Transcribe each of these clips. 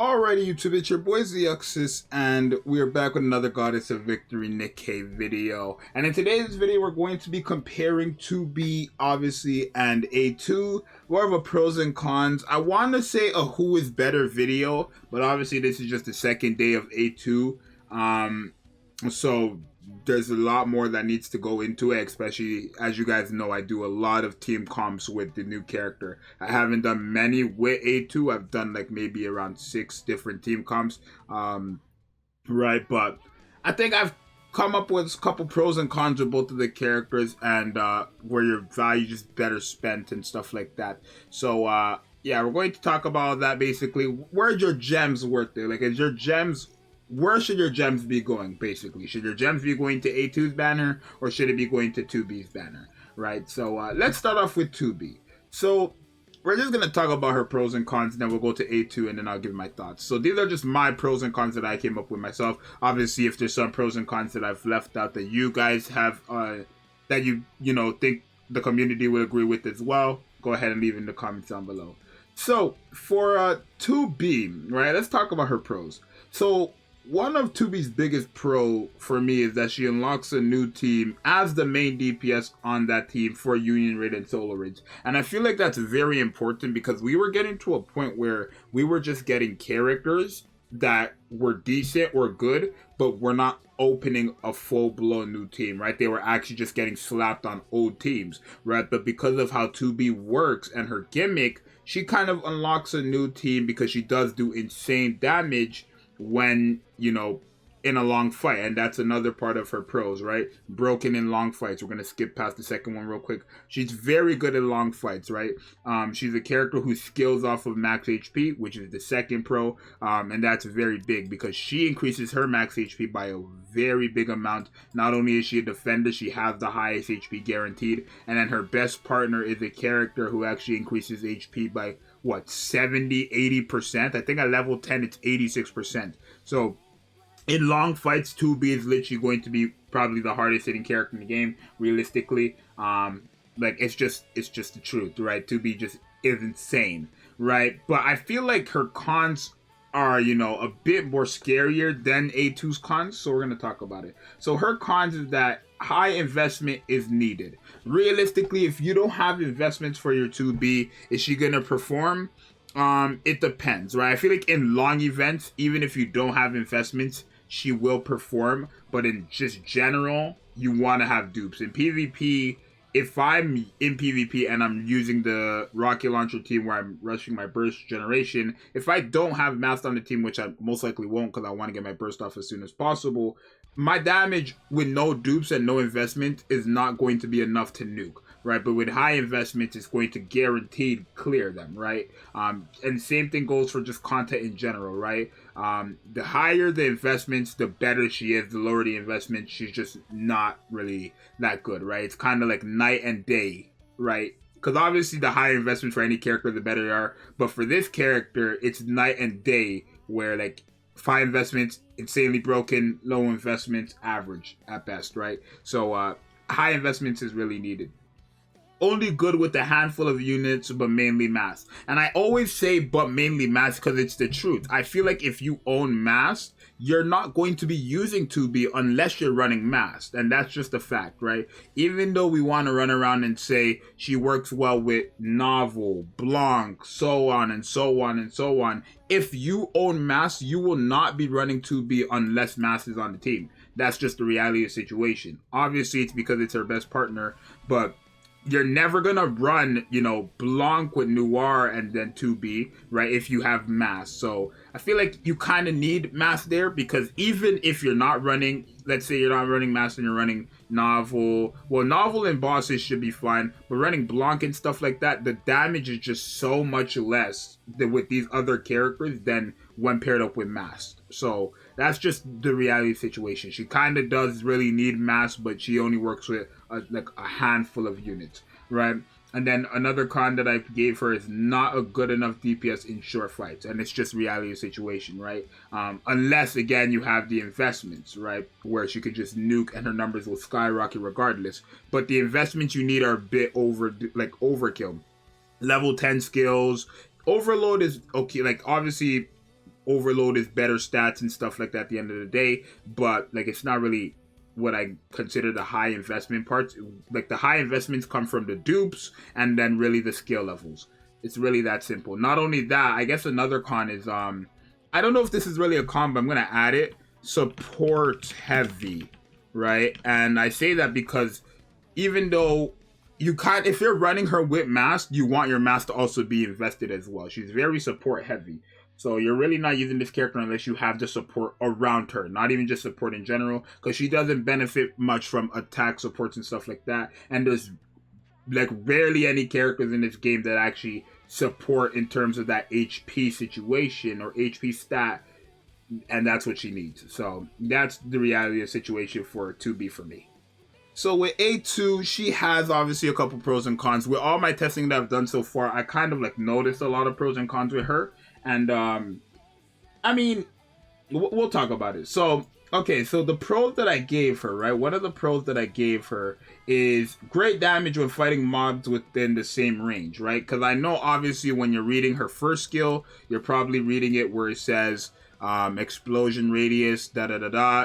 Alrighty, YouTube, it's your boy Zxous, and we're back with another Goddess of Victory Nikke video. And in today's video, we're going to be comparing 2B, obviously, and A2. More of a pros and cons. I want to say a who is better video, but obviously this is just the second day of A2. So there's a lot more that needs to go into it, especially as you guys know, I do a lot of team comps with the new character. I haven't done many with A2. I've done like maybe around 6 different team comps, right? But I think I've come up with a couple pros and cons with both of the characters, and where your value just better spent and stuff like that. So yeah, we're going to talk about that basically. Where's your gems worth it? Like, is your gems, where should your gems be going, basically? Should your gems be going to A2's banner, or should it be going to 2B's banner, right? So let's start off with 2B. So we're just going to talk about her pros and cons, and then we'll go to A2, and then I'll give my thoughts. So these are just my pros and cons that I came up with myself. Obviously, if there's some pros and cons that I've left out that you guys have, that you know, think the community would agree with as well, go ahead and leave in the comments down below. So for 2B, right, let's talk about her pros. So one of 2B's biggest pro for me is that she unlocks a new team as the main DPS on that team for Union Raid and Solo Raids. And I feel like that's very important because we were getting to a point where we were just getting characters that were decent or good, but we're not opening a full-blown new team, right? They were actually just getting slapped on old teams, right? But because of how 2B works and her gimmick, she kind of unlocks a new team because she does do insane damage when, you know, in a long fight. And that's another part of her pros, right? Broken in long fights. We're going to skip past the second one real quick. She's very good at long fights, right? She's a character who skills off of max HP, which is the second pro. And that's very big because she increases her max HP by a very big amount. Not only is she a defender, she has the highest HP guaranteed. And then her best partner is a character who actually increases HP by what, 70-80%? I think at level 10 it's 86%. So in long fights, 2B is literally going to be probably the hardest hitting character in the game, realistically. Like, it's just the truth, right? 2B just is insane, right? But I feel like her cons are, you know, a bit more scarier than A2's cons, so we're going to talk about it. So her cons is that high investment is needed. Realistically, if you don't have investments for your 2B, is she going to perform? It depends, right? I feel like in long events, even if you don't have investments, she will perform. But in just general, you want to have dupes. In PvP, if I'm in PvP and I'm using the rocket launcher team where I'm rushing my burst generation, if I don't have mass on the team, which I most likely won't because I want to get my burst off as soon as possible, my damage with no dupes and no investment is not going to be enough to nuke, right? But with high investments, it's going to guaranteed clear them, right? And same thing goes for just content in general, right? The higher the investments, the better she is. The lower the investment, she's just not really that good, right? It's kind of like night and day, right? Because obviously the higher investments for any character, the better they are. But for this character, it's night and day, where like high investments, insanely broken, low investments, average at best, right? So high investments is really needed. Only good with a handful of units, but mainly mass. And I always say but mainly mass because it's the truth. I feel like if you own mass, you're not going to be using 2B unless you're running mass. And that's just a fact, right? Even though we want to run around and say she works well with Novel, Blanc, so on and so on and so on. If you own mass, you will not be running 2B unless mass is on the team. That's just the reality of the situation. Obviously, it's because it's her best partner, but you're never gonna run, you know, Blanc with Noir and then 2B, right, if you have mass. So I feel like you kind of need mass there, because even if you're not running, let's say you're not running mass and you're running Novel, well, Novel and bosses should be fine, but running Blanc and stuff like that, the damage is just so much less than with these other characters than when paired up with mass. So that's just the reality situation. She kind of does really need mass, but she only works with like a handful of units, right? And then another con that I gave her is not a good enough DPS in short fights. And it's just reality of situation, right? Unless, again, you have the investments, right? Where she could just nuke and her numbers will skyrocket regardless. But the investments you need are a bit overkill. Level 10 skills. Overload is okay. Like, obviously, overload is better stats and stuff like that at the end of the day, but like it's not really what I consider the high investment parts. Like the high investments come from the dupes and then really the skill levels. It's really that simple. Not only that, I guess another con is I don't know if this is really a con, but I'm gonna add it. Support heavy, right? And I say that because even though you can't, if you're running her with mask, you want your mask to also be invested as well. She's very support heavy. So you're really not using this character unless you have the support around her, not even just support in general, because she doesn't benefit much from attack supports and stuff like that. And there's like rarely any characters in this game that actually support in terms of that HP situation or HP stat, and that's what she needs. So that's the reality of the situation for 2B for me. So with A2, she has obviously a couple pros and cons. With all my testing that I've done so far, I kind of like noticed a lot of pros and cons with her. And I mean, we'll talk about it. So, okay, so the pros that I gave her, right? One of the pros that I gave her is great damage when fighting mobs within the same range, right? Because I know obviously when you're reading her first skill, you're probably reading it where it says explosion radius,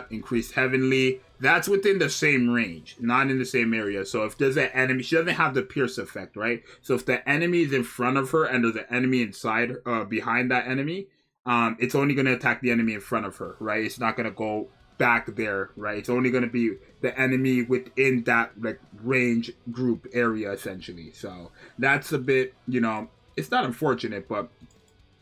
increased heavenly. That's within the same range, not in the same area. So if there's an enemy, she doesn't have the pierce effect, right? So if the enemy is in front of her and there's an enemy inside, behind that enemy, it's only going to attack the enemy in front of her, right? It's not going to go back there, right? It's only going to be the enemy within that like range group area, essentially. So that's a bit, you know, it's not unfortunate, but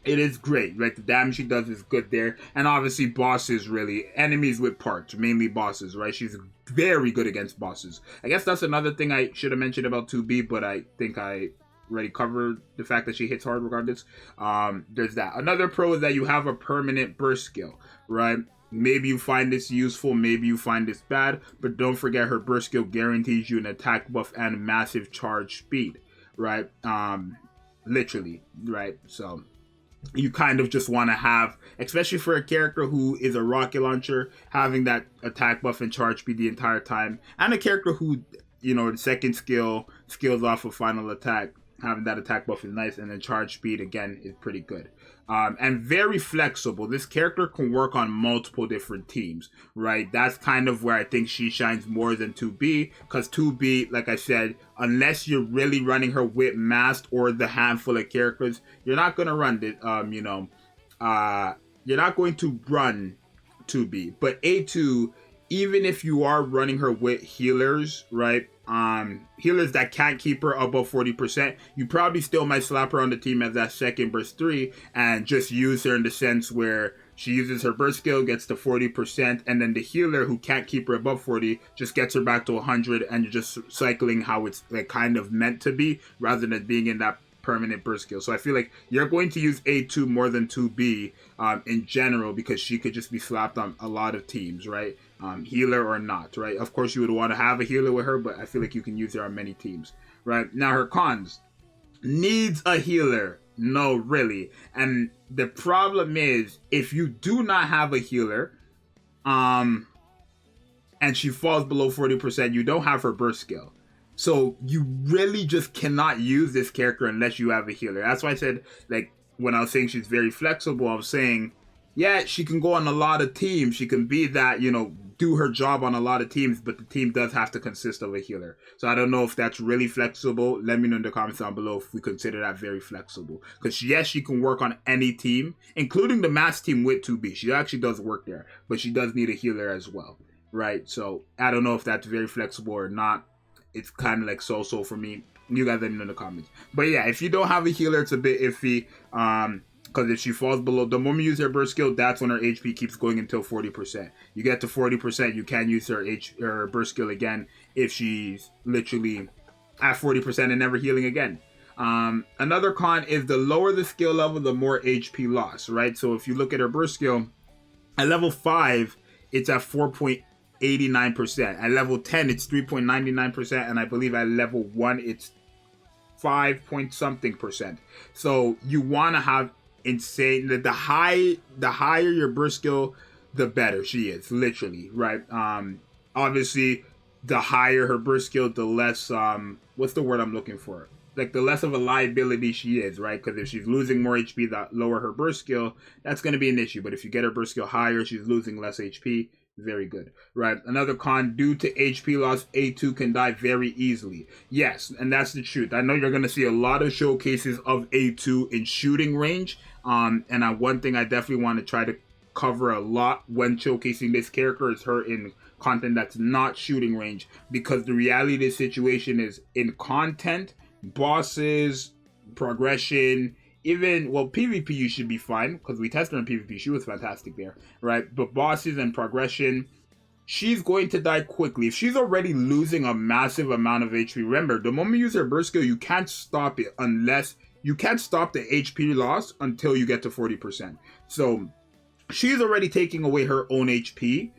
it is great. Like the damage she does is good there. And obviously bosses, really. Enemies with parts, mainly bosses, right? She's very good against bosses. I guess that's another thing I should have mentioned about 2B, but I think I already covered the fact that she hits hard regardless. There's that. Another pro is that you have a permanent burst skill, right? Maybe you find this useful, maybe you find this bad, but don't forget her burst skill guarantees you an attack buff and massive charge speed, right? Literally, right? So you kind of just want to have, especially for a character who is a rocket launcher, having that attack buff and charge speed the entire time, and a character who, you know, the second skills off of final attack, having that attack buff is nice, and then charge speed again is pretty good. And very flexible. This character can work on multiple different teams, right? That's kind of where I think she shines more than 2B, because 2B, like I said, unless you're really running her with masked or the handful of characters, you're not going to run it, you're not going to run 2B. But A2, even if you are running her with healers, right? Healers that can't keep her above 40%, you probably still might slap her on the team as that second burst 3 and just use her in the sense where she uses her burst skill, gets to 40%, and then the healer who can't keep her above 40 just gets her back to 100, and you're just cycling how it's like kind of meant to be rather than being in that permanent burst skill. So I feel like you're going to use A2 more than 2B in general, because she could just be slapped on a lot of teams, right? Healer or not, right? Of course you would want to have a healer with her, but I feel like you can use her on many teams, right? Now her cons: needs a healer. No, really. And the problem is, if you do not have a healer, and she falls below 40%, you don't have her burst skill. So you really just cannot use this character unless you have a healer. That's why I said, like, when I was saying she's very flexible, I was saying, yeah, she can go on a lot of teams. She can be that, you know, do her job on a lot of teams, but the team does have to consist of a healer. So I don't know if that's really flexible. Let me know in the comments down below if we consider that very flexible. Because yes, she can work on any team, including the mass team with 2B. She actually does work there, but she does need a healer as well, right? So I don't know if that's very flexible or not. It's kind of like so-so for me. You guys let me know in the comments. But yeah, if you don't have a healer, it's a bit iffy. Because if she falls below, the moment you use her burst skill, that's when her HP keeps going until 40%. You get to 40%, you can use her burst skill again if she's literally at 40% and never healing again. Another con is the lower the skill level, the more HP loss, right? So if you look at her burst skill, at level 5, it's at 4.89%. At level 10, it's 3.99%. And I believe at level 1, it's 5 point something percent. So you want to have insane, the higher your burst skill, the better she is, literally, right? Obviously the higher her burst skill, the less what's the word I'm looking for, the less of a liability she is, right? Because if she's losing more HP, that lower her burst skill, that's going to be an issue. But if you get her burst skill higher, she's losing less HP. Very good, right? Another con, due to HP loss, A2 can die very easily. Yes, and that's the truth. I know you're going to see a lot of showcases of A2 in shooting range. And one thing I definitely want to try to cover a lot when showcasing this character is her in content that's not shooting range, because the reality of the situation is in content, bosses, progression, even, well, PvP you should be fine, because we tested her in PvP, she was fantastic there, right? But bosses and progression, she's going to die quickly. If she's already losing a massive amount of HP, remember, the moment you use her burst skill, you can't stop it unless, you can't stop the HP loss until you get to 40%. So she's already taking away her own HP.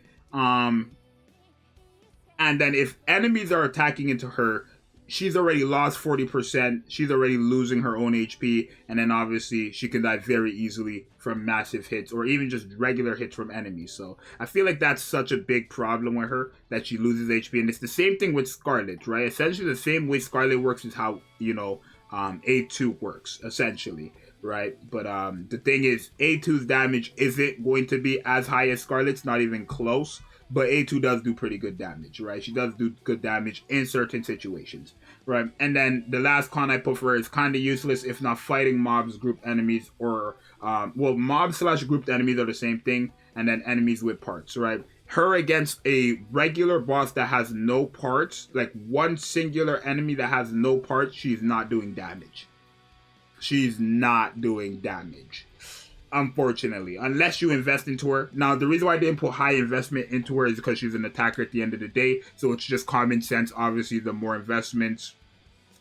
And then if enemies are attacking into her, she's already lost 40%. She's already losing her own HP. And then obviously she can die very easily from massive hits or even just regular hits from enemies. So I feel like that's such a big problem with her, that she loses HP. And it's the same thing with Scarlet, right? Essentially the same way Scarlet works is how, A2 works, essentially, right? But the thing is, A2's damage isn't going to be as high as Scarlet's, not even close. But A2 does do pretty good damage, right? She does do good damage in certain situations, right? And then the last con I put for her is kind of useless if not fighting mobs, grouped enemies, or, mobs / grouped enemies are the same thing, and then enemies with parts, right? Her against a regular boss that has no parts, like one singular enemy that has no parts, she's not doing damage. She's not doing damage. Unfortunately, unless you invest into her. Now, the reason why I didn't put high investment into her is because she's an attacker at the end of the day. So it's just common sense. Obviously, the more investments,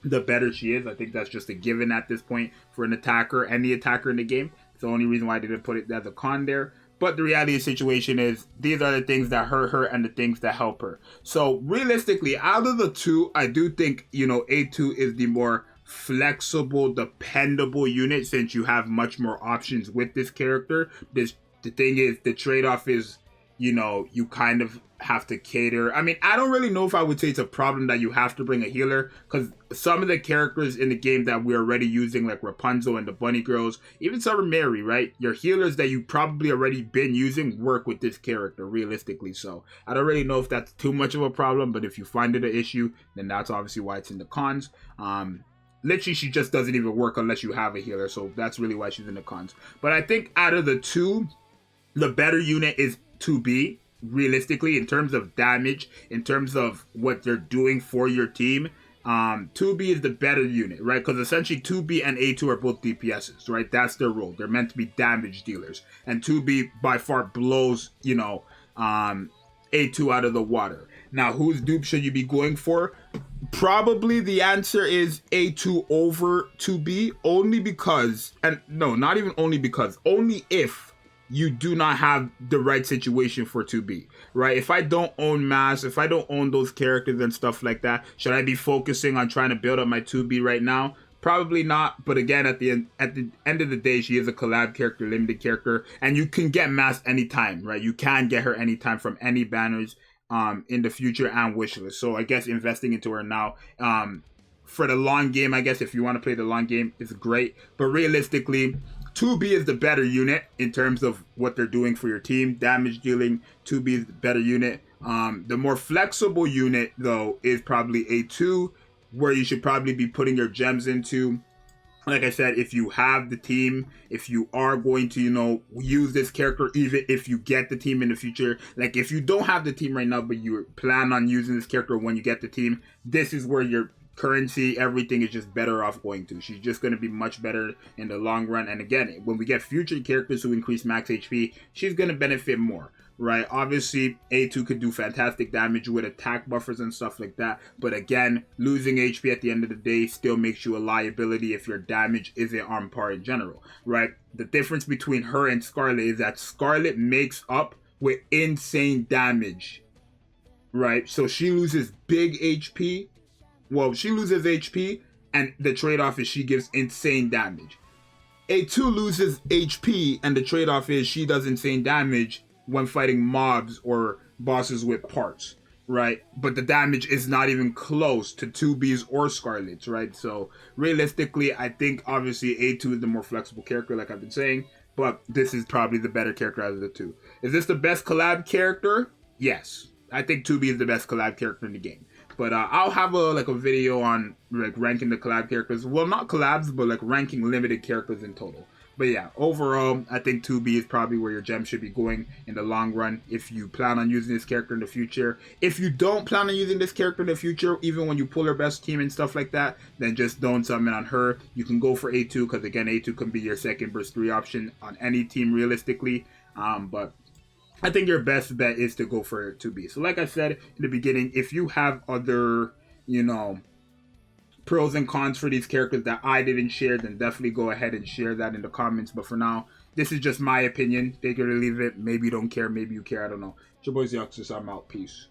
the better she is. I think that's just a given at this point for an attacker, any attacker in the game. It's the only reason why I didn't put it as a con there. But the reality of the situation is, these are the things that hurt her and the things that help her. So realistically, out of the two, I do think, A2 is the more flexible, dependable unit, since you have much more options with this character. The thing is, the trade-off is, you kind of have to cater. I mean, I don't really know if I would say it's a problem that you have to bring a healer, because some of the characters in the game that we're already using, like Rapunzel and the Bunny Girls, even Summer Mary, right? Your healers that you probably already been using work with this character, realistically. So I don't really know if that's too much of a problem, but if you find it an issue, then that's obviously why it's in the cons. Literally, she just doesn't even work unless you have a healer, so that's really why she's in the cons. But I think out of the two, the better unit is 2B, realistically, in terms of damage, in terms of what they're doing for your team. 2B is the better unit, right? Because essentially 2B and A2 are both DPSs, right? That's their role. They're meant to be damage dealers. And 2B by far blows, A2 out of the water. Now, whose dupe should you be going for? Probably the answer is A2 over 2B, only because, and no, not even only because, only if you do not have the right situation for 2B, right? If I don't own mass, if I don't own those characters and stuff like that, should I be focusing on trying to build up my 2B right now? Probably not, but again, at the end of the day, she is a collab character, limited character, and you can get mass anytime, right? You can get her anytime from any banners in the future and wishlist. So I guess investing into her now for the long game, I guess if you want to play the long game, is great. But realistically, 2B is the better unit in terms of what they're doing for your team. Damage dealing, 2B is the better unit. The more flexible unit, though, is probably A2, where you should probably be putting your gems into. Like I said, if you have the team, if you are going to, use this character, even if you get the team in the future, like if you don't have the team right now, but you plan on using this character when you get the team, this is where your currency, everything is just better off going to. She's just going to be much better in the long run. And again, when we get future characters who increase max HP, she's going to benefit more. Right, obviously A2 could do fantastic damage with attack buffers and stuff like that, but again, losing HP at the end of the day still makes you a liability if your damage isn't on par in general, right? The difference between her and Scarlet is that Scarlet makes up with insane damage, right? So she loses big HP, she loses HP, and the trade-off is she gives insane damage. A2 loses HP, and the trade-off is she does insane damage when fighting mobs or bosses with parts. right? But the damage is not even close to 2Bs or Scarlet's, right? So realistically, I think obviously A2 is the more flexible character, like I've been saying, but this is probably the better character out of the two. Is this the best collab character? Yes. I think 2B is the best collab character in the game. But I'll have a video on like ranking the collab characters. Well, not collabs, but like ranking limited characters in total. But yeah, overall, I think 2B is probably where your gem should be going in the long run if you plan on using this character in the future. If you don't plan on using this character in the future, even when you pull her best team and stuff like that, then just don't summon on her. You can go for A2 because, again, A2 can be your second burst 3 option on any team realistically. But I think your best bet is to go for 2B. So like I said in the beginning, if you have other, pros and cons for these characters that I didn't share, then definitely go ahead and share that in the comments. But for now, this is just my opinion. Take it or leave it. Maybe you don't care. Maybe you care. I don't know. It's your boy Zxous. I'm out. Peace.